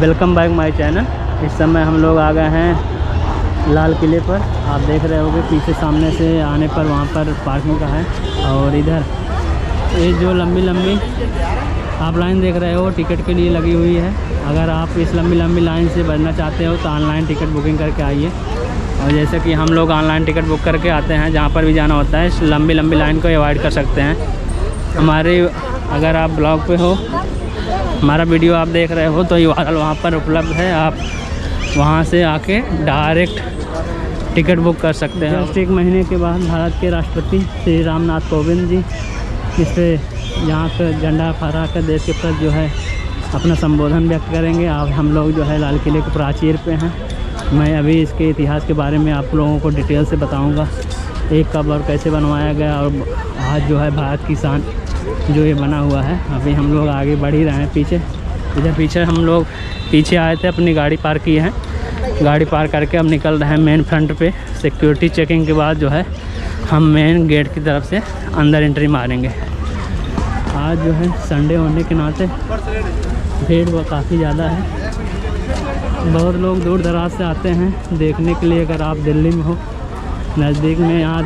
Welcome back my channel. इस समय हम लोग आ गए हैं लाल किले पर। आप देख रहे होंगे पीछे सामने से आने पर वहाँ पर पार्किंग का है। और इधर ये जो लंबी लंबी आप लाइन देख रहे हो टिकट के लिए लगी हुई है। अगर आप इस लंबी लंबी लाइन से बचना चाहते हो तो ऑनलाइन टिकट बुकिंग करके आइए। और जैसे कि हम लोग ऑनलाइन टिकट बुक करके आते हैं, जहाँ पर भी जाना होता है इस लंबी लंबी लाइन को अवॉइड कर सकते हैं। हमारे अगर आप ब्लॉग पे हो, हमारा वीडियो आप देख रहे हो तो URL वहाँ पर उपलब्ध है। आप वहाँ से आके डायरेक्ट टिकट बुक कर सकते हैं। जस्ट एक महीने के बाद भारत के राष्ट्रपति श्री रामनाथ कोविंद जी इस पर यहाँ पर झंडा फहरा कर देश के प्रति जो है अपना संबोधन व्यक्त करेंगे। आप हम लोग जो है लाल किले के प्राचीर पे हैं। मैं अभी इसके इतिहास के बारे में आप लोगों को डिटेल से बताऊंगा, एक कब और कैसे बनवाया गया। और आज जो है भारत की शान जो ये बना हुआ है। अभी हम लोग आगे बढ़ ही रहे हैं। इधर पीछे हम लोग पीछे आए थे, अपनी गाड़ी पार्क की है। गाड़ी पार्क करके अब निकल रहे हैं मेन फ्रंट पे। सिक्योरिटी चेकिंग के बाद जो है हम मेन गेट की तरफ से अंदर एंट्री मारेंगे। आज जो है संडे होने के नाते भीड़ वो काफ़ी ज़्यादा है। बहुत लोग दूर दराज से आते हैं देखने के लिए। अगर आप दिल्ली में हो, नज़दीक में, यहाँ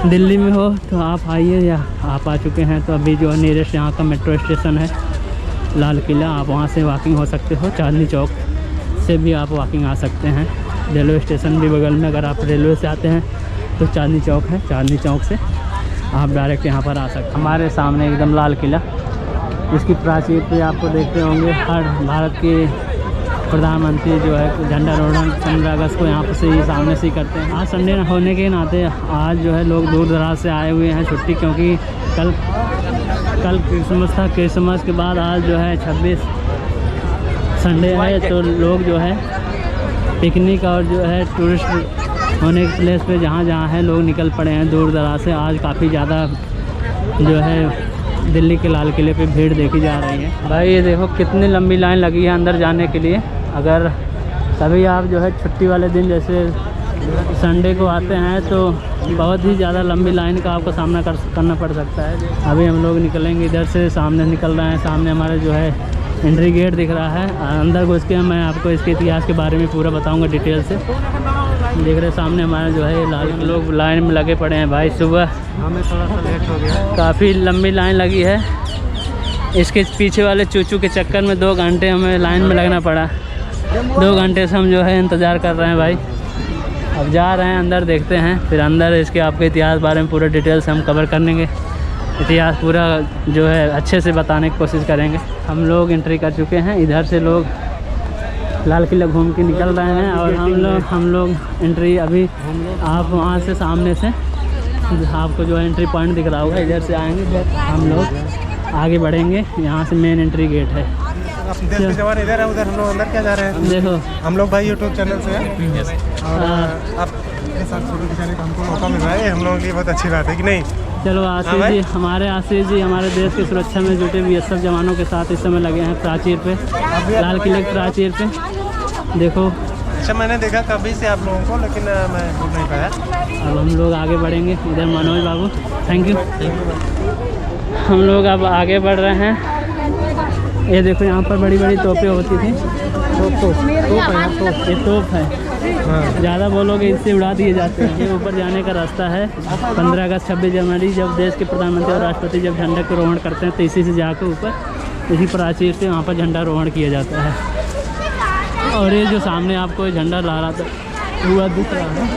दिल्ली में हो तो आप आइए, या आप आ चुके हैं तो अभी जो है नियरेस्ट यहाँ का मेट्रो स्टेशन है लाल किला। आप वहाँ से वॉकिंग हो सकते हो। चांदनी चौक से भी आप वॉकिंग आ सकते हैं। रेलवे स्टेशन भी बगल में। अगर आप रेलवे से आते हैं तो चांदनी चौक है, चांदनी चौक से आप डायरेक्ट यहाँ पर आ सकते हैं। हमारे सामने एकदम लाल किला, इसकी प्राचीर पे आपको देखते होंगे हर भारत के प्रधानमंत्री जो है झंडारोहण 15 अगस्त को यहाँ पर से ही सामने से ही करते हैं। आज संडे होने के नाते आज जो है लोग दूर दराज से आए हुए हैं छुट्टी, क्योंकि कल क्रिसमस था। क्रिसमस के बाद आज जो है 26 संडे है, तो लोग जो है पिकनिक और जो है टूरिस्ट होने के प्लेस पे जहाँ है लोग निकल पड़े हैं दूर दराज से। आज काफ़ी ज़्यादा जो है दिल्ली के लाल किले पे भीड़ देखी जा रही है। भाई ये देखो कितनी लंबी लाइन लगी है अंदर जाने के लिए। अगर कभी आप जो है छुट्टी वाले दिन जैसे संडे को आते हैं तो बहुत ही ज़्यादा लंबी लाइन का आपको सामना करना पड़ सकता है। अभी हम लोग निकलेंगे इधर से, सामने निकल रहे हैं। सामने हमारे जो है एंट्री गेट दिख रहा है। अंदर घुस के मैं आपको इसके इतिहास के बारे में पूरा बताऊंगा डिटेल से। देख रहे सामने हमारे जो है लाल लोग लाइन में लगे पड़े हैं। भाई सुबह हमें थोड़ा सा लेट हो गया, काफ़ी लंबी लाइन लगी है। इसके पीछे वाले चूचू के चक्कर में 2 घंटे हमें लाइन में लगना पड़ा। 2 घंटे से हम जो है इंतज़ार कर रहे हैं भाई। अब जा रहे हैं अंदर, देखते हैं फिर अंदर इसके आपके इतिहास बारे में पूरा डिटेल से हम कवर करेंगे। इतिहास पूरा जो है अच्छे से बताने की कोशिश करेंगे। हम लोग एंट्री कर चुके हैं। इधर से लोग लाल किला घूम के निकल रहे हैं और हम लोग एंट्री अभी आप वहाँ से सामने से आपको जो है एंट्री पॉइंट दिख रहा होगा, इधर से आएंगे हम लोग आगे बढ़ेंगे। यहाँ से मेन एंट्री गेट है। देश जवान इधर है, उधर हम लोग अंदर क्या जा रहे हैं। देखो हम लोग भाई यूट्यूब चैनल से हैं और आपके साथ फोटो खिंचाने का हमको मौका मिल रहा है। हम लोगों के लिए बहुत अच्छी बात है कि नहीं। चलो आशीष जी, हमारे आशीष जी हमारे देश की सुरक्षा में जुटे BSF जवानों के साथ इस समय लगे हैं प्राचीर पे, लाल किले के प्राचीर पे। देखो अच्छा, मैंने देखा कभी से आप लोगों को, लेकिन मैं भूल नहीं पाया। अब हम लोग आगे बढ़ेंगे। इधर मनोज बाबू, थैंक यू। हम लोग अब आगे बढ़ रहे हैं। ये देखो यहाँ पर बड़ी बड़ी तोपें होती थी। ये तोप है, ज़्यादा बोलोगे इससे उड़ा दिए जाते हैं। ये ऊपर जाने का रास्ता है। 15 अगस्त 26 जनवरी जब देश के प्रधानमंत्री और राष्ट्रपति जब झंडा को रोहण करते हैं तो इसी से जाकर ऊपर इसी प्राचीर से वहाँ पर झंडा रोहण किया जाता है। और ये जो सामने आपको झंडा लहराता हुआ दिख रहा है,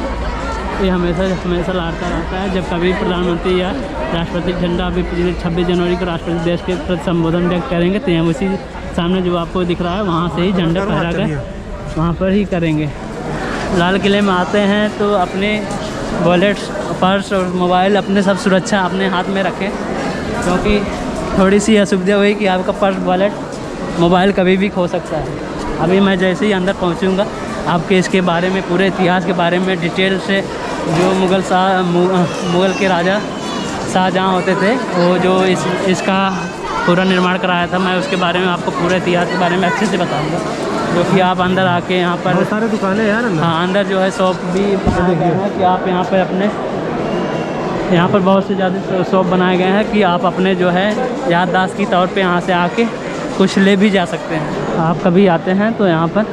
ये हमेशा लहराता रहता है जब कभी प्रधानमंत्री या राष्ट्रपति झंडा अभी 26 जनवरी को राष्ट्रपति देश के प्रति संबोधन व्यक्त करेंगे तो हम उसी सामने जो आपको दिख रहा है वहाँ से ही झंडा फहरा कर वहाँ पर ही करेंगे। लाल किले में आते हैं तो अपने वॉलेट, पर्स और मोबाइल अपने सब सुरक्षा अपने हाथ में रखें, क्योंकि थोड़ी सी असुविधा हुई कि आपका पर्स, वॉलेट, मोबाइल कभी भी खो सकता है। अभी मैं जैसे ही अंदर पहुंचूंगा आपके इसके बारे में पूरे इतिहास के बारे में डिटेल से, जो मुग़ल के राजा शाहजहाँ होते थे वो जो इसका पूरा निर्माण कराया था, मैं उसके बारे में आपको पूरे इतिहास के बारे में अच्छे से बताऊँगा। जो कि आप अंदर आके यहाँ पर बहुत सारे दुकानें यार। हाँ, अंदर जो है शॉप भी बनाए गए हैं कि आप यहाँ पर अपने यहाँ पर बहुत से ज़्यादा शॉप बनाए गए हैं कि आप अपने जो है याददाश्त की तौर पे यहाँ से आके कुछ ले भी जा सकते हैं। आप कभी आते हैं तो यहाँ पर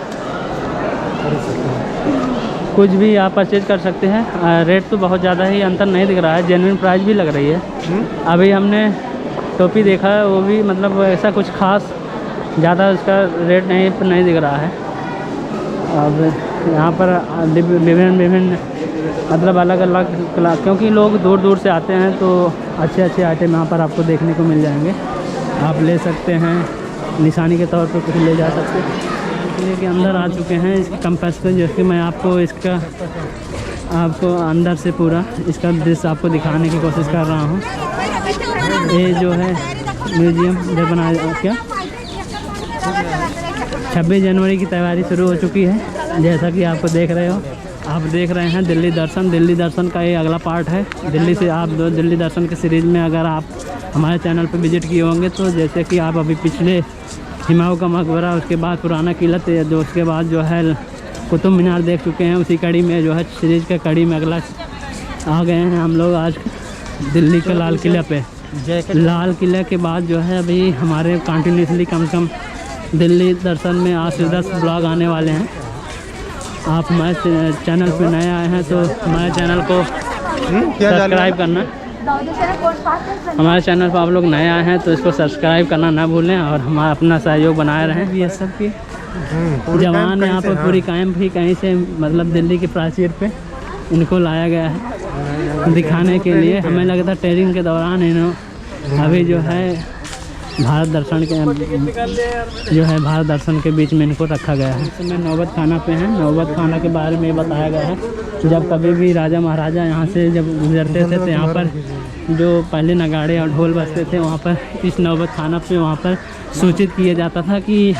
कुछ भी आप परचेज कर सकते हैं। रेट तो बहुत ज़्यादा ही अंतर नहीं दिख रहा है, जेन्युइन प्राइस भी लग रही है। अभी हमने टोपी देखा है, वो भी मतलब ऐसा कुछ खास ज़्यादा उसका रेट नहीं दिख रहा है। अब यहाँ पर विभिन्न मतलब अलग अलग क्योंकि लोग दूर दूर से आते हैं तो अच्छे अच्छे आइटम यहाँ पर आपको देखने को मिल जाएंगे। आप ले सकते हैं, निशानी के तौर पर कुछ ले जा सकते हैं। इसलिए कि अंदर आ चुके हैं इसकी कंपैरिजन, जैसे कि मैं आपको अंदर से पूरा इसका दृश्य आपको दिखाने की कोशिश कर रहा हूँ। ये जो है म्यूजियम जो बनाया क्या 26 जनवरी की तैयारी शुरू हो चुकी है। जैसा कि आपको देख रहे हो, आप देख रहे हैं दिल्ली दर्शन का ये अगला पार्ट है। दिल्ली से आप दिल्ली दर्शन के सीरीज़ में अगर आप हमारे चैनल पर विज़िट किए होंगे तो जैसे कि आप अभी पिछले हुमायूं का मकबरा, उसके बाद पुराना किला, जो उसके बाद जो है कुतुब मीनार देख चुके हैं। उसी कड़ी में जो है सीरीज़ के कड़ी में अगला आ गए हैं हम लोग आज दिल्ली के लाल किला पे। लाल किले के बाद जो है अभी हमारे कंटिन्यूसली कम से कम दिल्ली दर्शन में 8 से 10 ब्लॉग आने वाले हैं। आप हमारे चैनल पे नए आए हैं तो हमारे चैनल को सब्सक्राइब करना। हमारे चैनल पर आप लोग नए आए हैं तो इसको सब्सक्राइब करना ना भूलें और हमारा अपना सहयोग बनाए रहें। ये सब की जवान यहाँ पर पूरी कायम भी कहीं से मतलब दिल्ली के प्राचीर पे इनको लाया गया है दिखाने के लिए। हमें लगता है ट्रेनिंग के दौरान इन्होंने अभी जो है भारत दर्शन के बीच में इनको रखा गया है। इसमें नौबत खाना पे हैं। नौबत खाना के बारे में बताया गया है, जब कभी भी राजा महाराजा यहाँ से जब गुजरते थे तो यहाँ पर जो पहले नगाड़े और ढोल बजते थे वहाँ पर इस नौबत खाना पे वहाँ पर सूचित किया जाता था कि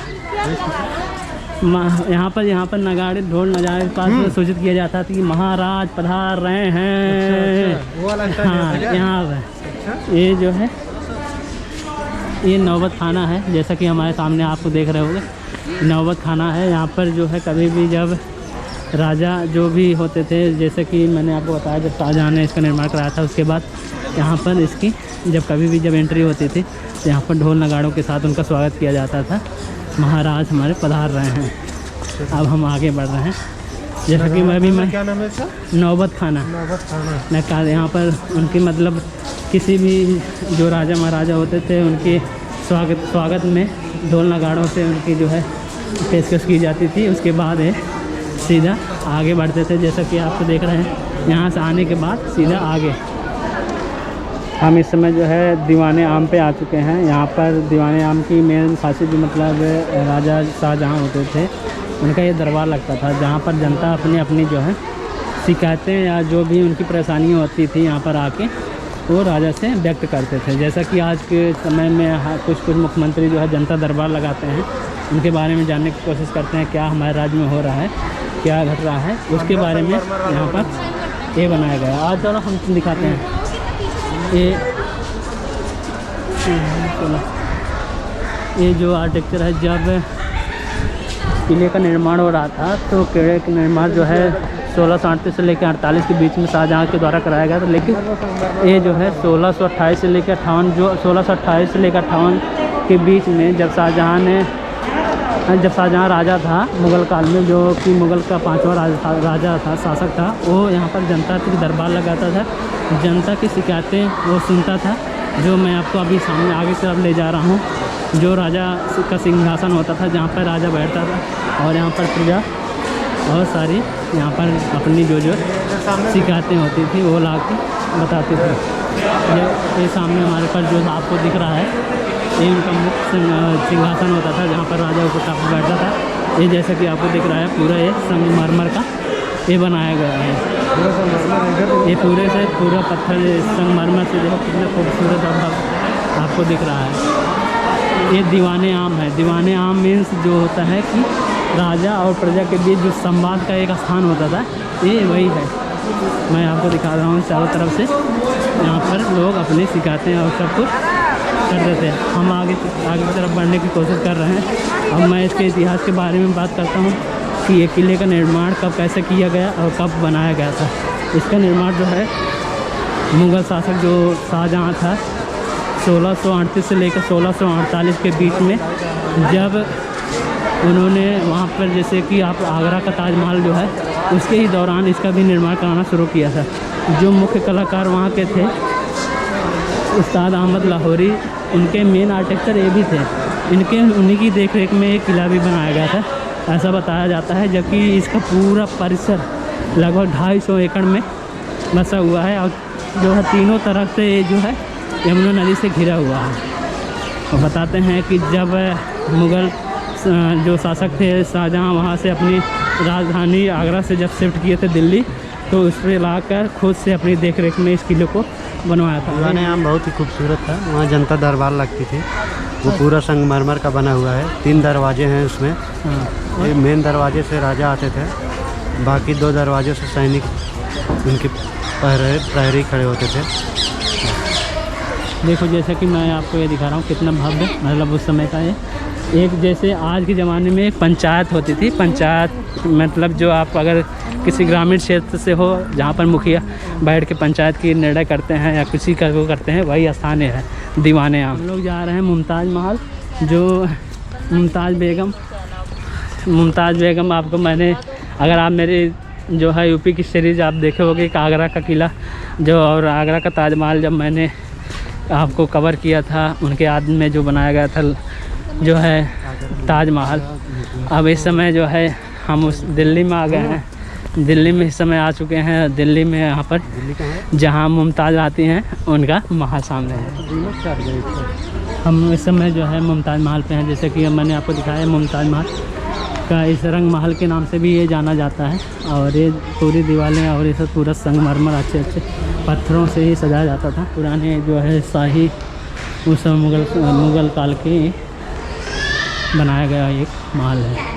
यहाँ पर नगाड़े ढोल नजारे के पास सूचित किया जाता था कि महाराज पधार रहे हैं। हाँ, यहाँ पर ये जो है ये नौबत खाना है, जैसा कि हमारे सामने आपको देख रहे होंगे नौबत खाना है। यहाँ पर जो है कभी भी जब राजा जो भी होते थे, जैसे कि मैंने आपको बताया जब शाहजहाँ ने इसका निर्माण कराया था, उसके बाद यहाँ पर इसकी जब कभी भी जब एंट्री होती थी तो यहाँ पर ढोल नगाड़ों के साथ उनका स्वागत किया जाता था। महाराज हमारे पधार रहे हैं। अब हम आगे बढ़ रहे हैं। जैसा कि मैं क्या नाम है इसका? नौबत खाना। मैं कहा यहाँ पर उनकी मतलब किसी भी जो राजा महाराजा होते थे उनके स्वागत में ढोल नगाड़ों से उनकी जो है पेशकश की जाती थी। उसके बाद ये सीधा आगे बढ़ते थे, जैसा कि आप देख रहे हैं। यहाँ से आने के बाद सीधा आगे हम इस समय जो है दीवाने आम पे आ चुके हैं। यहाँ पर दीवाने आम की मेन खासियत भी मतलब राजा शाहजहाँ होते थे, उनका ये दरबार लगता था जहाँ पर जनता अपनी अपनी जो है शिकायतें या जो भी उनकी परेशानियाँ होती थी यहाँ पर आके वो राजा से व्यक्त करते थे। जैसा कि आज के समय में कुछ मुख्यमंत्री जो है जनता दरबार लगाते हैं, उनके बारे में जानने की कोशिश करते हैं क्या हमारे राज्य में हो रहा है, क्या घट रहा है, उसके बारे में यहाँ पर ये बनाया गया। आज चलो हम दिखाते हैं। ये जो आर्किटेक्चर है, जब किले का निर्माण हो रहा था तो किले का निर्माण जो है 1638 से लेकर 48 के बीच में शाहजहाँ के द्वारा कराया गया था। लेकिन ये जो है 1628 से लेकर 58 जो 1628 से लेकर 58 के बीच में जब शाहजहाँ राजा था मुग़ल काल में, जो कि मुग़ल का 5वां राजा था, शासक था, वो यहाँ पर जनता के दरबार लगाता था, जनता की शिकायतें वो सुनता था। जो मैं आपको अभी सामने आगे तरफ ले जा रहा हूँ, जो राजा का सिंहासन होता था जहाँ पर राजा बैठता था और यहाँ पर प्रजा बहुत सारी यहाँ पर अपनी जो शिकायतें होती थी वो ला के बताते थे। ये सामने हमारे पास जो आपको दिख रहा है ये उनका मुख्य सिंहासन होता था जहाँ पर राजा ऊपर टाप बैठता था। ये जैसा कि आपको दिख रहा है पूरा ये संगमरमर का ये बनाया गया है। ये पूरे से पूरा पत्थर संगमरमर से देखो कितना खूबसूरत आपको दिख रहा है। ये दीवाने आम है। दीवाने आम मीन्स जो होता है कि राजा और प्रजा के बीच जो संवाद का एक स्थान होता था, ये वही है। मैं आपको दिखा रहा हूँ चारों तरफ से यहाँ पर लोग अपनी शिकायतें और सब कुछ करते थे। हम आगे की तरफ बढ़ने की कोशिश कर रहे हैं। अब मैं इसके इतिहास के बारे में बात करता हूँ कि ये किले का निर्माण कब कैसे किया गया और कब बनाया गया था। इसका निर्माण जो है मुग़ल शासक जो शाहजहाँ था 1638 से लेकर 1648 के बीच में, जब उन्होंने वहाँ पर जैसे कि आप आगरा का ताजमहल जो है उसके ही दौरान इसका भी निर्माण कराना शुरू किया था। जो मुख्य कलाकार वहाँ के थे उस्ताद अहमद लाहौरी, उनके मेन आर्किटेक्चर ये भी थे। उन्हीं की देखरेख में एक किला भी बनाया गया था ऐसा बताया जाता है, जबकि इसका पूरा परिसर लगभग 250 एकड़ में बसा हुआ है और जो है तीनों तरफ से ये जो है यमुना नदी से घिरा हुआ है। और बताते हैं कि जब मुग़ल जो शासक थे शाहजहाँ वहाँ से अपनी राजधानी आगरा से जब शिफ्ट किए थे दिल्ली, तो उस पर लाकर खुद से अपनी देखरेख में इस किले को बनवाया था। पुराने आम बहुत ही खूबसूरत था, वहाँ जनता दरबार लगती थी। वो पूरा संगमरमर का बना हुआ है, 3 दरवाजे हैं उसमें। हाँ, ये मेन दरवाजे से राजा आते थे, बाकी 2 दरवाजों से सैनिक उनके प्रहरी खड़े होते थे। देखो जैसा कि मैं आपको ये दिखा रहा हूँ कितना भव्य, मतलब उस समय का ये एक जैसे आज के ज़माने में एक पंचायत होती थी। पंचायत मतलब जो आप अगर किसी ग्रामीण क्षेत्र से हो जहाँ पर मुखिया बैठ के पंचायत की निर्णय करते हैं या किसी का वो करते हैं, वही स्थान है दीवाने। हम लोग जा रहे हैं मुमताज़ महल। जो मुमताज़ बेगम आपको मैंने, अगर आप मेरी जो है यूपी की सीरीज़ आप देखे होगे, आगरा का किला जो और आगरा का ताजमहल जब मैंने आपको कवर किया था, उनके याद में जो बनाया गया था जो है ताजमहल। अब इस समय जो है हम उस दिल्ली में आ गए हैं। दिल्ली में इस समय आ चुके हैं। दिल्ली में यहाँ पर जहाँ मुमताज़ आती हैं उनका महल सामने है। हम इस समय जो है मुमताज़ महल पे हैं। जैसे कि मैंने आपको दिखाया है, मुमताज़ महल का इस रंग महल के नाम से भी ये जाना जाता है। और ये पूरी दीवारें और ये सब पूरा संगमरमर अच्छे पत्थरों से ही सजाया जाता था। पुराने जो है शाही उस मुग़ल काल के बनाया गया एक महल है।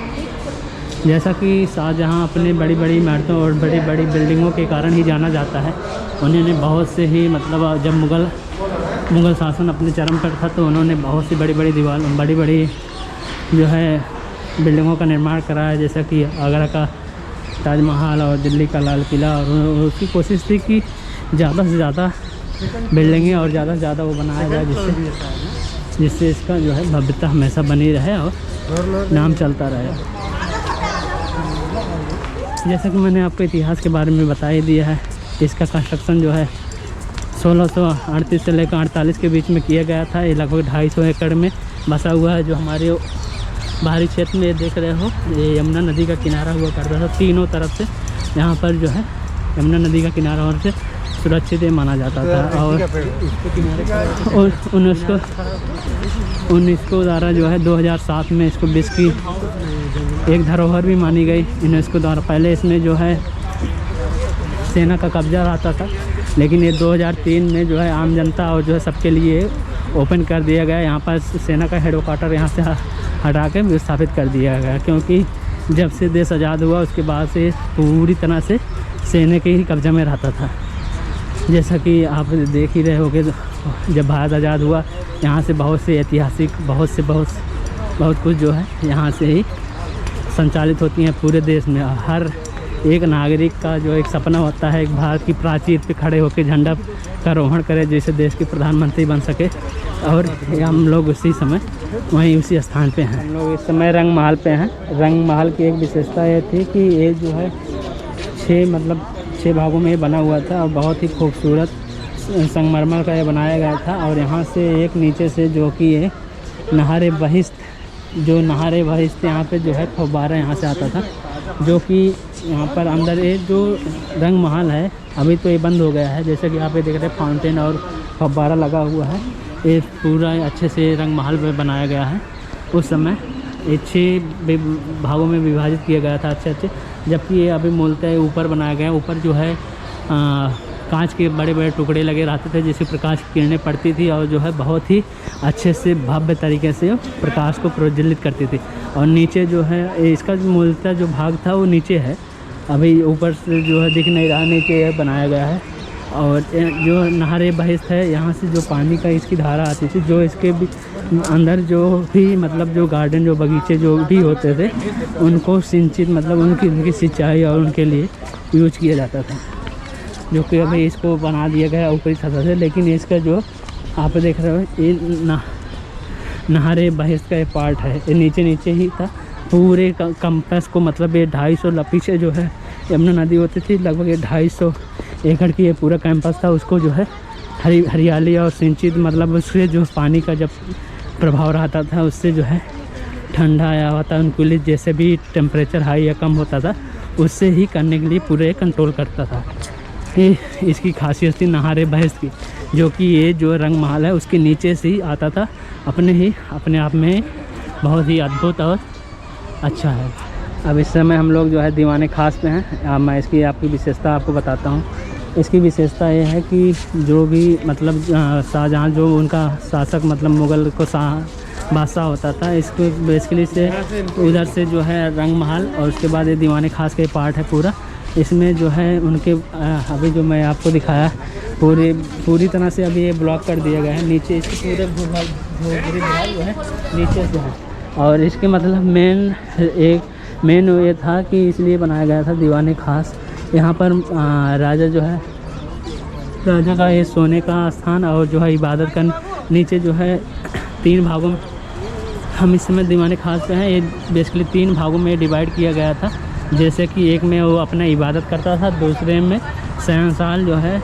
जैसा कि शाहजहाँ अपने बड़ी बड़ी इमारतों और बड़ी बड़ी बिल्डिंगों के कारण ही जाना जाता है। उन्होंने बहुत से ही मतलब जब मुग़ल शासन अपने चरम पर था, तो उन्होंने बहुत सी बड़ी बड़ी जो है बिल्डिंगों का निर्माण कराया, जैसा कि आगरा का ताजमहल और दिल्ली का लाल किला। और उसकी कोशिश थी कि ज़्यादा से ज़्यादा बिल्डिंगें और ज़्यादा से ज़्यादा वो बनाया जाए, जिससे इसका जो है भव्यता हमेशा बनी रहे और नाम चलता रहे। जैसा कि मैंने आपको इतिहास के बारे में बता ही दिया है, इसका कंस्ट्रक्शन जो है 1638 से लेकर 48 के बीच में किया गया था। ये लगभग 250 एकड़ में बसा हुआ है। जो हमारे बाहरी क्षेत्र में देख रहे हो, ये यमुना नदी का किनारा हुआ करता था। तीनों तरफ से यहाँ पर जो है यमुना नदी का किनारा और से सुरक्षित माना जाता था। और यूनेस्को द्वारा जो है 2007 में इसको विश्व की एक धरोहर भी मानी गई यूनेस्को द्वारा। पहले इसमें जो है सेना का कब्जा रहता था, लेकिन ये 2003 में जो है आम जनता और जो है सबके लिए ओपन कर दिया गया। यहाँ पर सेना का हेडक्वार्टर यहाँ से हटा के विस्थापित कर दिया गया, क्योंकि जब से देश आज़ाद हुआ उसके बाद से पूरी तरह से सेना के ही कब्जा में रहता था। जैसा कि आप देख ही रहे होगे, जब भारत आज़ाद हुआ यहाँ से बहुत से ऐतिहासिक बहुत कुछ जो है यहाँ से ही संचालित होती हैं पूरे देश में। हर एक नागरिक का जो एक सपना होता है, एक भारत की प्राचीर पे खड़े होकर झंडा का आरोहण करे, जैसे देश के प्रधानमंत्री बन सके। और हम लोग उसी समय उसी स्थान पे हैं। हम लोग इस समय रंग महल पे हैं। रंग महल की एक विशेषता ये थी कि ये जो है 6 भागों में बना हुआ था और बहुत ही खूबसूरत संगमरमर का ये बनाया गया था। और यहाँ से एक नीचे से जो कि ये नहर बहिश्त यहाँ पे जो है फव्वारा यहाँ से आता था, जो कि यहाँ पर अंदर ये जो रंग महल है अभी तो ये बंद हो गया है। जैसे कि यहाँ पे देख रहे हैं फाउंटेन और फव्वारा लगा हुआ है। ये पूरा अच्छे से रंग महल में बनाया गया है। उस समय ये 6 भागों में विभाजित किया गया था अच्छे, जबकि ये अभी मूलतः ऊपर बनाया गया है। ऊपर जो है कांच के बड़े बड़े टुकड़े लगे रहते थे, जिससे प्रकाश की किरणें पड़ती थी और जो है बहुत ही अच्छे से भव्य तरीके से प्रकाश को प्रोज्वलित करती थी। और नीचे जो है इसका मूलतः जो भाग था वो नीचे है, अभी ऊपर से जो है दिख नहीं रहा, नीचे बनाया गया है। और जो नहर बहिश्त है, यहाँ से जो पानी का इसकी धारा आती थी, जो इसके भी अंदर जो भी मतलब जो गार्डन जो बगीचे जो भी होते थे उनको सिंचित मतलब उनकी सिंचाई और उनके लिए यूज किया जाता था, जो कि अभी इसको बना दिया गया ऊपरी सतह से। लेकिन इसका जो आप देख रहे हो ये नहारे बहिष्त का ये पार्ट है, ये नीचे ही था पूरे कंपस को, मतलब ये 250 पीछे जो है यमुना नदी होती थी, लगभग ये 250 एकड़ की ये पूरा कैंपस था। उसको जो है हरियाली और सिंचित, मतलब उससे जो पानी का जब प्रभाव रहता था उससे जो है ठंडा आया हुआ था, उनके लिए जैसे भी टेम्परेचर हाई या कम होता था उससे ही करने के लिए पूरे कंट्रोल करता था। ये इसकी खासियत थी नहारे बहिष्त की, जो कि ये जो रंग महल है उसके नीचे से ही आता था, अपने आप में बहुत ही अद्भुत और अच्छा है। अब इस समय हम लोग जो है दीवाने खास पे हैं। अब मैं इसकी आपकी विशेषता आपको बताता हूँ। इसकी विशेषता ये है कि जो भी मतलब शाहजहाँ जो उनका शासक मतलब मुग़ल को बादशाह होता था, इसको बेसिकली से उधर से जो है रंग महल और उसके बाद ये दीवाने खास का पार्ट है पूरा। इसमें जो है उनके अभी जो मैं आपको दिखाया पूरी तरह से अभी ये ब्लॉक कर दिया गया है, नीचे इसके पूरे भूरी भाग जो है नीचे से है। और इसके मतलब मेन ये था कि इसलिए बनाया गया था दीवाने खास। यहाँ पर राजा का ये सोने का स्थान और जो है इबादत का नीचे जो है 3 भागों में हम इस समय दीवाने खास पे हैं। ये बेसिकली 3 भागों में डिवाइड किया गया था, जैसे कि एक में वो अपना इबादत करता था, दूसरे में शहंशाह जो है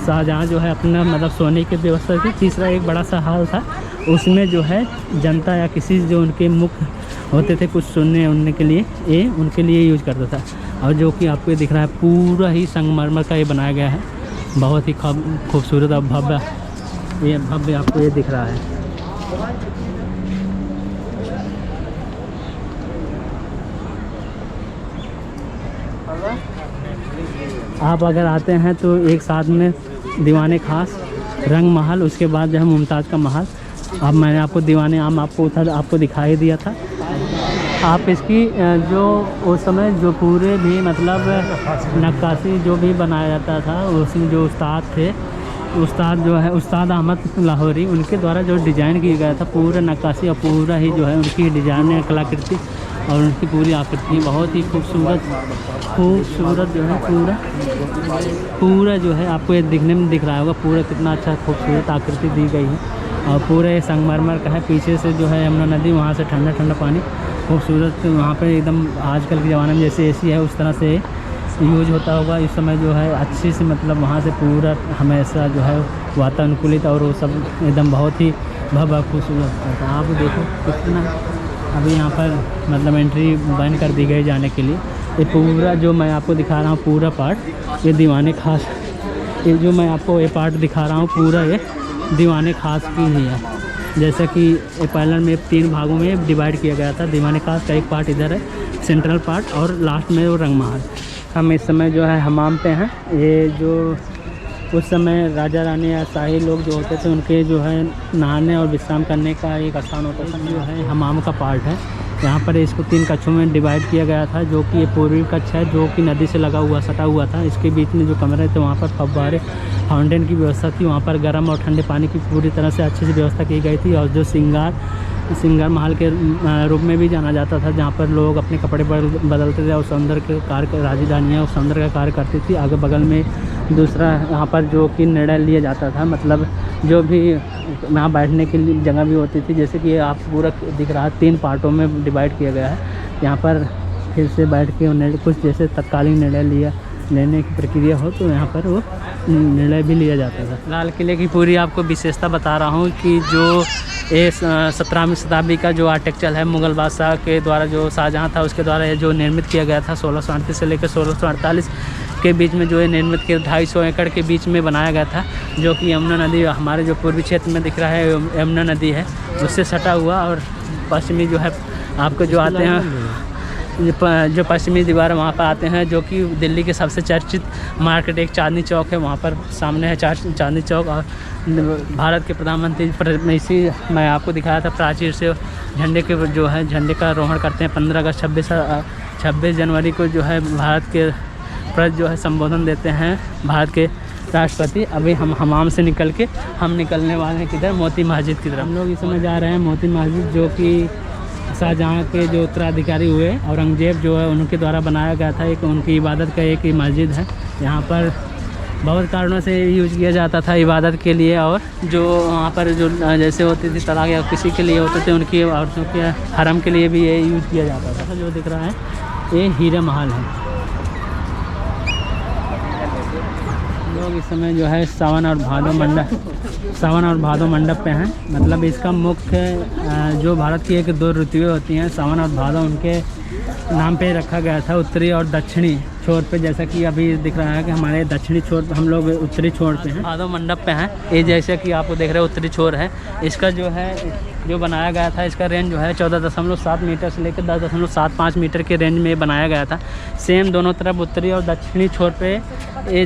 शाहजहाँ जो है अपना मतलब सोने की व्यवस्था थी, तीसरा एक बड़ा सा हॉल था उसमें जो है जनता या किसी जो उनके मुख्य होते थे कुछ सुनने उनने के लिए ये उनके लिए यूज करता था। और जो कि आपको ये दिख रहा है पूरा ही संगमरमर का ये बनाया गया है, बहुत ही खूबसूरत और भव्य आपको ये दिख रहा है। आप अगर आते हैं तो एक साथ में दीवाने खास, रंग महल, उसके बाद जो है मुमताज़ का महल। अब मैंने आपको दीवाने आम आपको दिखाई दिया था। आप इसकी जो उस समय जो पूरे भी मतलब नक्काशी जो भी बनाया जाता था उसमें जो उस्ताद जो है उस्ताद अहमद लाहौरी, उनके द्वारा जो डिज़ाइन किया गया था पूरा नक्काशी और पूरा ही जो है उनकी डिज़ाइन कलाकृति और उनकी पूरी आकृति बहुत ही खूबसूरत जो है पूरा जो है आपको ये दिखने में दिख रहा होगा पूरा कितना अच्छा खूबसूरत आकृति दी गई है। और पूरे संगमरमर का है, पीछे से जो है यमुना नदी, वहाँ से ठंडा ठंडा पानी खूबसूरत, वहाँ पे एकदम आजकल के ज़माने में जैसे एसी है उस तरह से यूज होता होगा। इस समय जो है अच्छी से मतलब वहाँ से पूरा हमेशा जो है वातानुकूलित और वो सब एकदम बहुत ही भव्य खूबसूरत होता है। आप देखो कितना अभी यहाँ पर मतलब एंट्री बैन कर दी गई जाने के लिए। ये पूरा जो मैं आपको दिखा रहा हूँ पूरा पार्ट ये दीवाने खास, ये जो मैं आपको ये पार्ट दिखा रहा हूँ पूरा ये दीवाने खास की ही है। जैसा कि पहले में 3 भागों में डिवाइड किया गया था, दीवाने खास का एक पार्ट इधर है सेंट्रल पार्ट और लास्ट में वो रंग महल। हम इस समय जो है हमाम पे हैं। ये जो उस समय राजा रानी या शाही लोग जो होते थे उनके जो है नहाने और विश्राम करने का एक स्थान होता था, जो है हमाम का पार्ट है। यहाँ पर इसको 3 कक्षों में डिवाइड किया गया था, जो कि ये पूर्वी कक्ष है जो कि नदी से सटा हुआ था। इसके बीच में जो कमरे थे वहाँ पर फव्वारे फाउंटेन की व्यवस्था थी, वहाँ पर गर्म और ठंडे पानी की पूरी तरह से अच्छे से व्यवस्था की गई थी। और जो सिंगार महल के रूप में भी जाना जाता था, जहाँ पर लोग अपने कपड़े बदलते थे और सौंदर्य के कार्य राजधानियाँ उस सौंदर्य का कार्य करती थी। आगे बगल में दूसरा यहाँ पर जो कि निर्णय लिया जाता था, मतलब जो भी यहाँ बैठने के लिए जगह भी होती थी, जैसे कि आप पूरा दिख रहा है 3 पार्टों में डिवाइड किया गया है। यहाँ पर फिर से बैठ के कुछ जैसे तत्कालीन निर्णय लेने की प्रक्रिया हो तो यहाँ पर वो निर्णय भी लिया जाता था। लाल किले की पूरी आपको विशेषता बता रहा हूँ कि जो ये 17वीं शताब्दी का जो आर्किटेक्चर है मुग़ल बादशाह के द्वारा, जो शाहजहाँ था उसके द्वारा ये जो निर्मित किया गया था 1638 से लेकर 1648 के बीच में जो है निर्मित के 250 एकड़ के बीच में बनाया गया था, जो कि यमुना नदी हमारे जो पूर्वी क्षेत्र में दिख रहा है यमुना नदी है उससे सटा हुआ। और पश्चिमी जो है आपको जो आते हैं जो पश्चिमी दीवार वहाँ पर आते हैं, जो कि दिल्ली के सबसे चर्चित मार्केट एक चांदनी चौक है, वहाँ पर सामने है चांदनी चौक। और भारत के प्रधानमंत्री इसी मैं आपको दिखाया था प्राचीर से झंडे के जो है झंडे का आरोहण करते हैं 15 अगस्त 26 जनवरी को जो है भारत के प्रति जो है संबोधन देते हैं भारत के राष्ट्रपति। अभी हम हमाम से हम निकलने वाले हैं किधर, मोती मस्जिद की तरफ। हम लोग इस समय जा रहे हैं मोती मस्जिद, जो कि शाहजहाँ के जो उत्तराधिकारी हुए औरंगजेब जो है उनके द्वारा बनाया गया था। एक उनकी इबादत का एक मस्जिद है। यहाँ पर बहुत कारणों से यूज़ किया जाता था, इबादत के लिए, और जो वहाँ पर जो जैसे होती थी तलाक या किसी के लिए होते थे उनकी औरतों के हरम के लिए भी ये यूज़ किया जाता था। जो दिख रहा है ये हीरा महल है। लोग इस समय जो है सावन और भादो मंडप पे हैं। मतलब इसका मुख्य जो भारत की एक दो ऋतुएं होती हैं सावन और भादो, उनके नाम पे रखा गया था। उत्तरी और दक्षिणी छोर पे, जैसा कि अभी दिख रहा है कि हमारे दक्षिणी छोर पे, हम लोग उत्तरी छोर पे हैं, भादो मंडप पे हैं। ये जैसे कि आपको देख रहे हो उत्तरी छोर है। इसका जो है जो बनाया गया था, इसका रेंज जो है 14.7 मीटर से लेकर 10.75 मीटर के रेंज में बनाया गया था। सेम दोनों तरफ उत्तरी और दक्षिणी छोर पे ये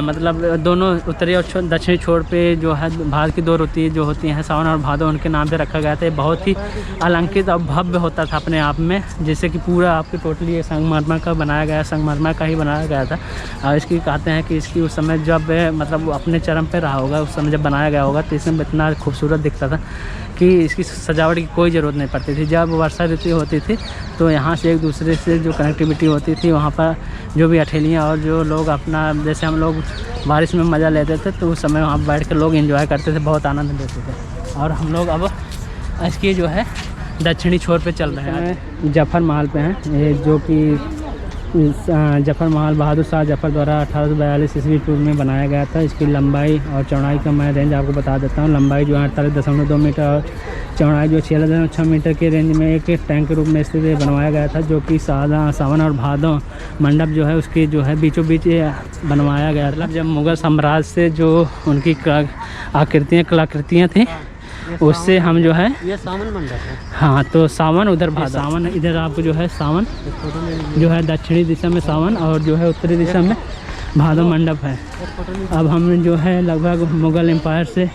मतलब दोनों उत्तरी और दक्षिणी छोर पे जो है भारत की दो ऋतु जो होती हैं सावन और भादो, उनके नाम पे रखा गया था। ये बहुत ही अलंकृत और भव्य होता था अपने आप में, जैसे कि पूरा आपके टोटली संगमरमर का बनाया गया, संगमरमर का ही बनाया गया था। और इसकी कहते हैं कि इसकी उस समय जब मतलब अपने चरम पे रहा होगा, उस समय जब बनाया गया होगा तो इसमें इतना खूबसूरत दिखता था कि इसकी सजावट की कोई ज़रूरत नहीं पड़ती थी। जब वर्षा ऋतु होती थी तो यहाँ से एक दूसरे से जो कनेक्टिविटी होती थी, वहाँ पर जो भी अठेलियाँ और जो लोग अपना, जैसे हम लोग बारिश में मज़ा लेते थे तो उस समय वहाँ बैठ कर लोग एंजॉय करते थे, बहुत आनंद लेते थे। और हम लोग अब इसकी जो है दक्षिणी छोर पे चल रहे हैं, जफर महल पे हैं। ये जो कि जफर महल बहादुर शाह जफर द्वारा 1842 ईस्वी पूर्व में बनाया गया था। इसकी लंबाई और चौड़ाई का मैं रेंज आपको बता देता हूँ। लंबाई जो है 48.2 मीटर और चौड़ाई जो 6.6 मीटर के रेंज में एक टैंक के रूप में स्थित बनवाया गया था, जो कि सावन और भादो मंडप जो है उसकी जो है बीचों बीच बनवाया गया था। जब मुग़ल साम्राज्य से जो उनकी आकृतियाँ कलाकृतियाँ थी उससे हम जो है ये सावन मंडप है। हाँ, तो सावन उधर भादो, सावन इधर आपको जो है सावन जो है दक्षिणी दिशा में सावन और जो है उत्तरी दिशा में भादो मंडप है। अब हम जो है लगभग मुग़ल एम्पायर से,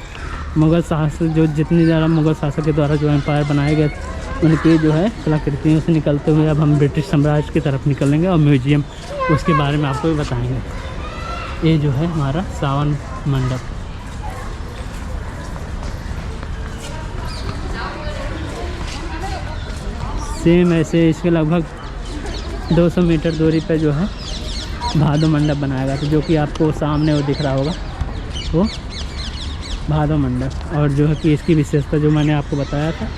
मुग़ल शासक जो जितनी ज़्यादा मुग़ल शासक के द्वारा जो एम्पायर बनाए गए उनकी जो है कलाकृतियों से निकलते हुए अब हम ब्रिटिश साम्राज्य की तरफ निकलेंगे और म्यूजियम उसके बारे में आपको बताएँगे। ये जो है हमारा सावन मंडप। सेम ऐसे इसके लगभग 200 मीटर दूरी पे जो है भादो मंडप बनाया गया था, जो कि आपको सामने वो दिख रहा होगा, वो भादो मंडप। और जो है कि इसकी विशेषता जो मैंने आपको बताया था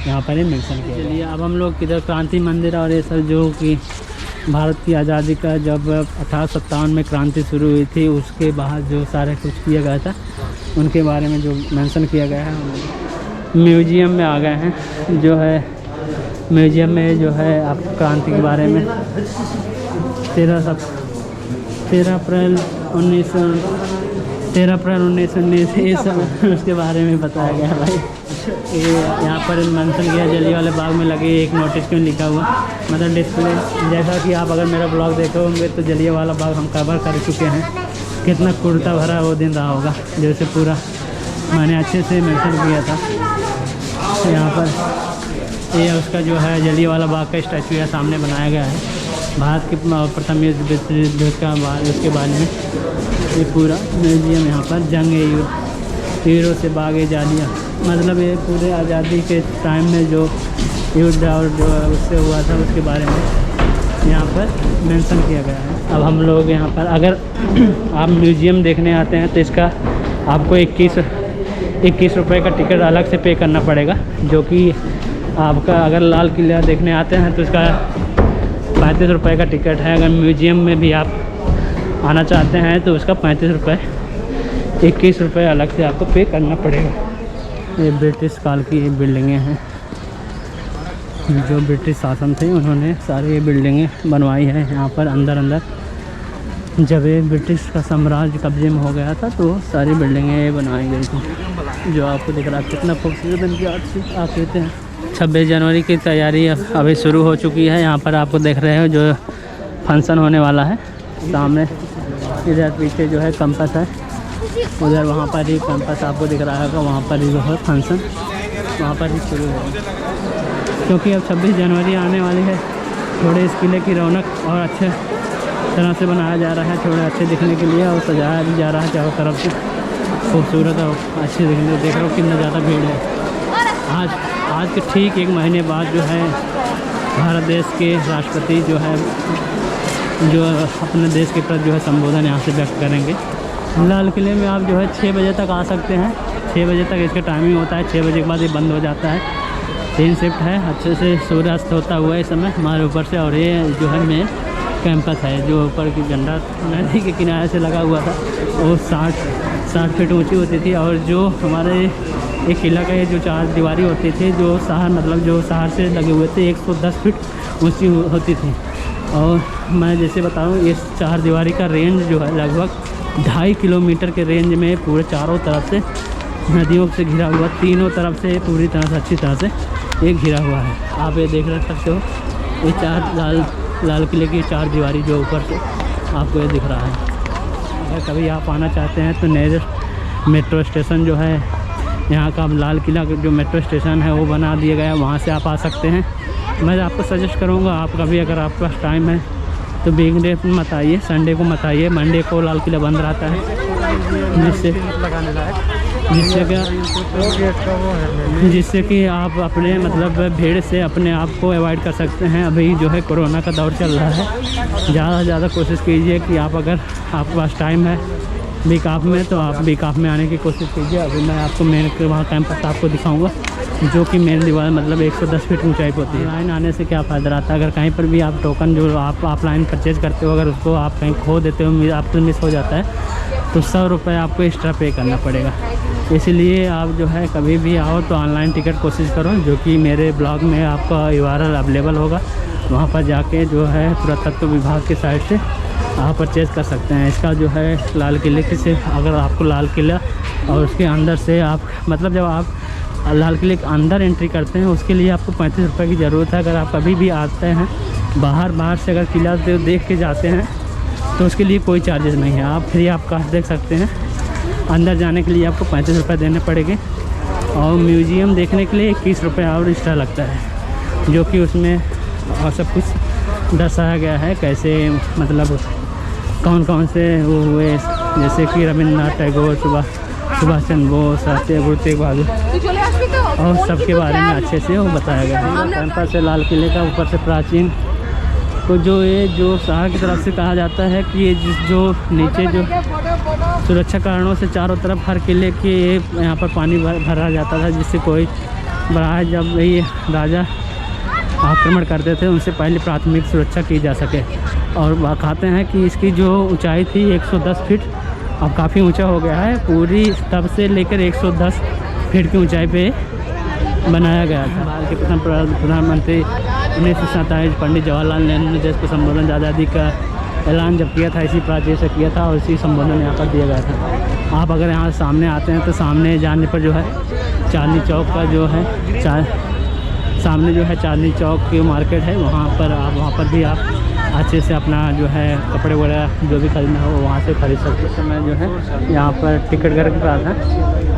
यहाँ पर ही मेंशन किया। चलिए अब हम लोग किधर क्रांति मंदिर और ये सब जो कि भारत की आज़ादी का जब 1857 में क्रांति शुरू हुई थी उसके बाद जो सारे कुछ किया गया था उनके बारे में जो मेंशन किया गया है। म्यूजियम में आ गए हैं, जो है म्यूजियम में जो है आप क्रांति के बारे में 13 अप्रैल 1919 ये सब उसके बारे में बताया गया है भाई। ये यहाँ पर मेंशन किया जलियांवाला बाग में लगे एक नोटिस क्यों लिखा हुआ, मतलब डिस्प्ले। जैसा कि आप अगर मेरा ब्लॉग देखे होंगे तो जलियांवाला बाग हम कवर कर चुके हैं, कितना कुर्ता भरा वो दिन रहा होगा, जैसे पूरा मैंने अच्छे से मेंशन किया था। यहाँ पर ये उसका जो है जलियांवाला बाग का स्टैचू है सामने बनाया गया है, भारत के प्रथम युद्ध का उसके बारे में ये पूरा म्यूजियम। यहाँ पर जंग हीरो से बाग जालिया, मतलब ये पूरे आज़ादी के टाइम में जो युद्ध और जो उससे हुआ था उसके बारे में यहाँ पर मेंशन किया गया है। अब हम लोग यहाँ पर अगर आप म्यूजियम देखने आते हैं तो इसका आपको 21 रुपये का टिकट अलग से पे करना पड़ेगा, जो कि आपका अगर लाल किला देखने आते हैं तो इसका 35 रुपये का टिकट है। अगर म्यूजियम में भी आप आना चाहते हैं तो उसका 35 रुपये, 21 रुपये अलग से आपको पे करना पड़ेगा। ये ब्रिटिश काल की ये बिल्डिंगें हैं, जो ब्रिटिश शासन थे उन्होंने सारी ये बिल्डिंगें बनवाई है। यहाँ पर अंदर जब ये ब्रिटिश का साम्राज्य कब्जे में हो गया था तो सारी बिल्डिंगें बनवाई गई थी, जो आपको दिख रहा है कितना खूबसूरत इनकी आकृति हैं। 26 जनवरी की तैयारी अभी शुरू हो चुकी है। यहाँ पर आपको देख रहे हो जो फंक्शन होने वाला है, सामने इधर पीछे जो है कैंपस है, उधर वहाँ पर ही कैंपस आपको दिख रहा है, वहाँ पर ही जो है फंक्शन वहाँ पर ही शुरू होगा। क्योंकि अब 26 जनवरी आने वाली है, थोड़े इस किले की रौनक और अच्छे तरह से बनाया जा रहा है, थोड़े अच्छे दिखने के लिए, और सजाया भी जा रहा है चारों तरफ से, खूबसूरत और अच्छे दिखने। देख रहे हो कितना ज़्यादा भीड़ है। आज के ठीक 1 महीने बाद जो है भारत देश के राष्ट्रपति जो है जो अपने देश के प्रति जो है संबोधन यहाँ से व्यक्त करेंगे, लाल किले में आप जो है 6 बजे तक आ सकते हैं। 6 बजे तक इसका टाइमिंग होता है। 6 बजे के बाद ये बंद हो जाता है। 3 शिफ्ट है। अच्छे से सूर्यास्त होता हुआ इस समय हमारे ऊपर से। और ये जो है मेन कैंपस है जो ऊपर की झंडा नदी के किनारे से लगा हुआ था, वो 60 फीट ऊंची होती थी। और जो हमारे एक किला का ये जो 4 दीवारी होती थी, जो शहर मतलब जो शहर से लगे हुए थे, 110 फीट ऊंची होती थी। और मैं जैसे बताऊँ, इस 4 दीवारी का रेंज जो है लगभग 2.5 किलोमीटर के रेंज में पूरे चारों तरफ से नदियों से घिरा हुआ, तीनों तरफ से पूरी तरह से अच्छी तरह से ये घिरा हुआ है। आप ये देख सकते हो, ये 4 लाल किले की 4 दीवारी जो ऊपर से आपको ये दिख रहा है। अगर कभी आप आना चाहते हैं तो नियरेस्ट मेट्रो स्टेशन जो है यहाँ का, लाल किला जो मेट्रो स्टेशन है वो बना दिया गया है, वहाँ से आप आ सकते हैं। मैं आपको सजेस्ट करूँगा, आप कभी अगर आपके पास टाइम है तो वीकडे मत आइए, संडे को मत आइए। मंडे को लाल किला बंद रहता है, जिससे कि आप अपने मतलब भीड़ से अपने आप को अवॉइड कर सकते हैं। अभी जो है कोरोना का दौर चल रहा है। ज़्यादा से ज़्यादा कोशिश कीजिए कि आप अगर आपके पास टाइम है बीकाफ में, तो आप बीकाफ में आने की कोशिश कीजिए। अभी मैं आपको मेन वहाँ कैंपस आपको दिखाऊंगा, जो कि मेन दीवार मतलब 110 फीट ऊंचाई पर होती है। ऑनलाइन आने से क्या फ़ायदा रहता है, अगर कहीं पर भी आप टोकन जो आप ऑफलाइन परचेज़ करते हो, अगर उसको आप कहीं खो देते हो, आपसे मिस हो जाता है, तो 100 रुपये आपको एक्स्ट्रा पे करना पड़ेगा। इसलिए आप जो है कभी भी आओ तो ऑनलाइन टिकट कोशिश करो, जो कि मेरे ब्लॉग में आपका URL अवेलेबल होगा। वहाँ पर जाके जो है पुरातत्व विभाग की साइट से आप परचेज़ कर सकते हैं। इसका जो है लाल किले से, अगर आपको लाल किला और उसके अंदर से आप मतलब जब आप लाल किले के अंदर एंट्री करते हैं, उसके लिए आपको 35 रुपये की ज़रूरत है। अगर आप कभी भी आते हैं बाहर से अगर किला देख के जाते हैं तो उसके लिए कोई चार्जेस नहीं है, आप फ्री आप कास्ट देख सकते हैं। अंदर जाने के लिए आपको 35 रुपये देने पड़ेंगे। और म्यूज़ियम देखने के लिए 21 रुपये और एक्स्ट्रा लगता है, जो कि उसमें सब कुछ दर्शाया गया है, कैसे मतलब कौन से वो हुए, जैसे कि रविंद्रनाथ टैगोर, सुभाष चंद्र बोस, गुरु तेग बहादुर, और सबके बारे में अच्छे से वो बताया गया है। कैंपस से लाल किले का ऊपर से प्राचीन तो जो शहर की तरफ से कहा जाता है कि ये जो नीचे जो सुरक्षा कारणों से चारों तरफ हर किले के यहाँ पर पानी भरा जाता था, जिससे कोई बड़ा जब ये राजा आक्रमण करते थे उनसे पहले प्राथमिक सुरक्षा की जा सके। और बताते हैं कि इसकी जो ऊंचाई थी 110 फीट, अब काफ़ी ऊंचा हो गया है। पूरी तब से लेकर 110 फीट की ऊंचाई पे बनाया गया था। भारत के प्रथम प्रधानमंत्री 1947 पंडित जवाहरलाल नेहरू ने देश को संबोधन आज़ादी का ऐलान जब किया था, इसी प्राचीर से किया था और इसी संबोधन यहाँ पर दिया गया था। आप अगर यहाँ सामने आते हैं तो सामने जाने पर जो है चांदनी चौक का जो है सामने जो है चांदनी चौक की मार्केट है, वहाँ पर भी आप अच्छे से अपना जो है कपड़े वगैरह जो भी खरीदना हो वहाँ से खरीद सकते हैं। मैं जो है यहाँ पर टिकट घर के पास है,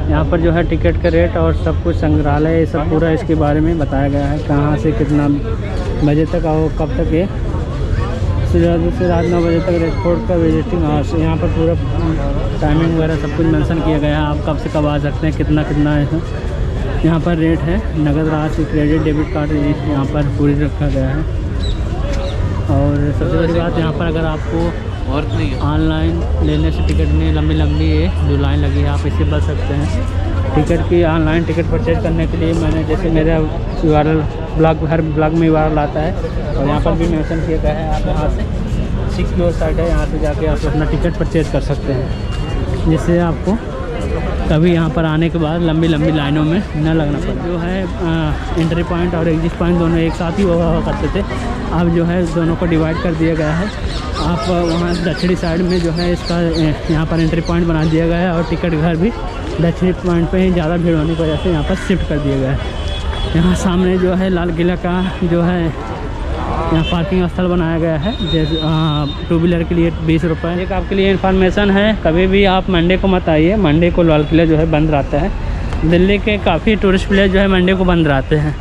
यहाँ पर जो है टिकट का रेट और सब कुछ संग्रहालय सब पूरा इसके बारे में बताया गया है, कहाँ से कितना बजे तक आओ, कब तक ये से रात 9 बजे तक रेस्पोर्ट का विजिटिंग आवर्स, यहाँ पर पूरा टाइमिंग वगैरह सब कुछ मेंशन किया गया है। आप कब से कब आ सकते हैं, कितना है यहाँ पर रेट है। नगद राशि, क्रेडिट, डेबिट कार्ड यहाँ पर पूरी रखा गया है। और सबसे बड़ी बात यहाँ पर अगर आपको ऑनलाइन लेने से टिकट नहीं, लंबी ये जो लाइन लगी है आप इससे बच सकते हैं। टिकट की ऑनलाइन टिकट परचेज करने के लिए मैंने जैसे मेरा URL ब्लॉग, हर ब्लॉग में URL आता है और यहाँ पर भी मेंशन किया गया है। आप यहाँ से सिक्योर साइट है, यहाँ से जाके आप अपना टिकट परचेज कर सकते हैं, जिससे आपको कभी यहाँ पर आने के बाद लंबी लाइनों में न लगना पड़े। जो है एंट्री पॉइंट और एग्जिट पॉइंट दोनों एक साथ ही हुआ करते थे, अब जो है दोनों को डिवाइड कर दिया गया है। आप वहाँ दक्षिणी साइड में जो है इसका यहाँ पर एंट्री पॉइंट बना दिया गया है और टिकट घर भी दक्षिणी पॉइंट पे ही ज़्यादा भीड़ होने की वजह से यहाँ पर शिफ्ट कर दिया गया है। यहाँ सामने जो है लाल किला का जो है यहाँ पार्किंग स्थल बनाया गया है, जैसे 2 व्हीलर के लिए 20 रुपये। एक आपके लिए इन्फॉर्मेशन है, कभी भी आप मंडे को मत आइए, मंडे को लाल किला जो है बंद रहता है। दिल्ली के काफ़ी टूरिस्ट प्लेस जो है मंडे को बंद रहते हैं,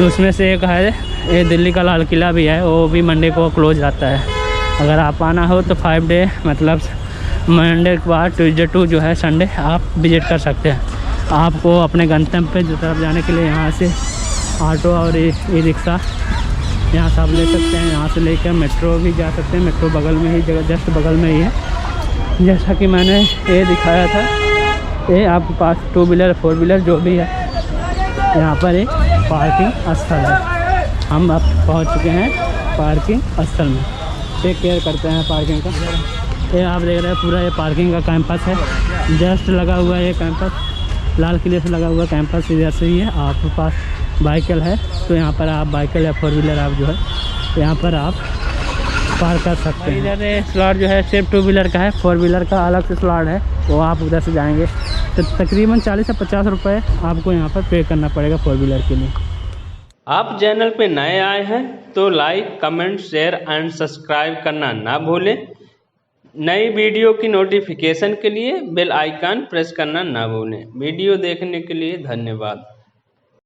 उसमें से एक है ये दिल्ली का लाल किला भी है, वो भी मंडे को क्लोज रहता है। अगर आप आना हो तो 5 डे मतलब मंडे के बाद ट्यूसडे टू जो है संडे आप विज़िट कर सकते हैं। आपको अपने गंतव्य पे जो तरफ जाने के लिए यहाँ से ऑटो और ई रिक्शा यहाँ से आप ले सकते हैं। यहाँ से लेकर मेट्रो भी जा सकते हैं, मेट्रो बगल में ही जगह जस्ट बगल में ही है। जैसा कि मैंने ये दिखाया था, ये आपके पास 2 व्हीलर 4 व्हीलर जो भी है, यहाँ पर एक पार्किंग स्थल है। हम अब पहुँच चुके हैं पार्किंग स्थल में। टेक केयर करते हैं पार्किंग का। ये आप देख रहे हैं पूरा ये पार्किंग का कैंपस है, जस्ट लगा हुआ है ये कैंपस, लाल किले से लगा हुआ कैंपस इधर से ही है। आपके पास बाइकल है तो यहाँ पर आप बाइकल या 4 व्हीलर आप जो है यहाँ पर आप पार कर सकते हैं। इधर स्लॉट जो है सिर्फ 2 व्हीलर का है, 4 व्हीलर का अलग से स्लॉट है, वो आप उधर से जाएंगे तो तकरीबन 40 से 50 रुपये आपको यहाँ पर पे करना पड़ेगा 4 व्हीलर के लिए। आप चैनल पे नए आए हैं तो like, comment, share and subscribe करना ना भूलें। नई वीडियो की नोटिफिकेशन के लिए बेल आइकन प्रेस करना ना भूलें। वीडियो देखने के लिए धन्यवाद।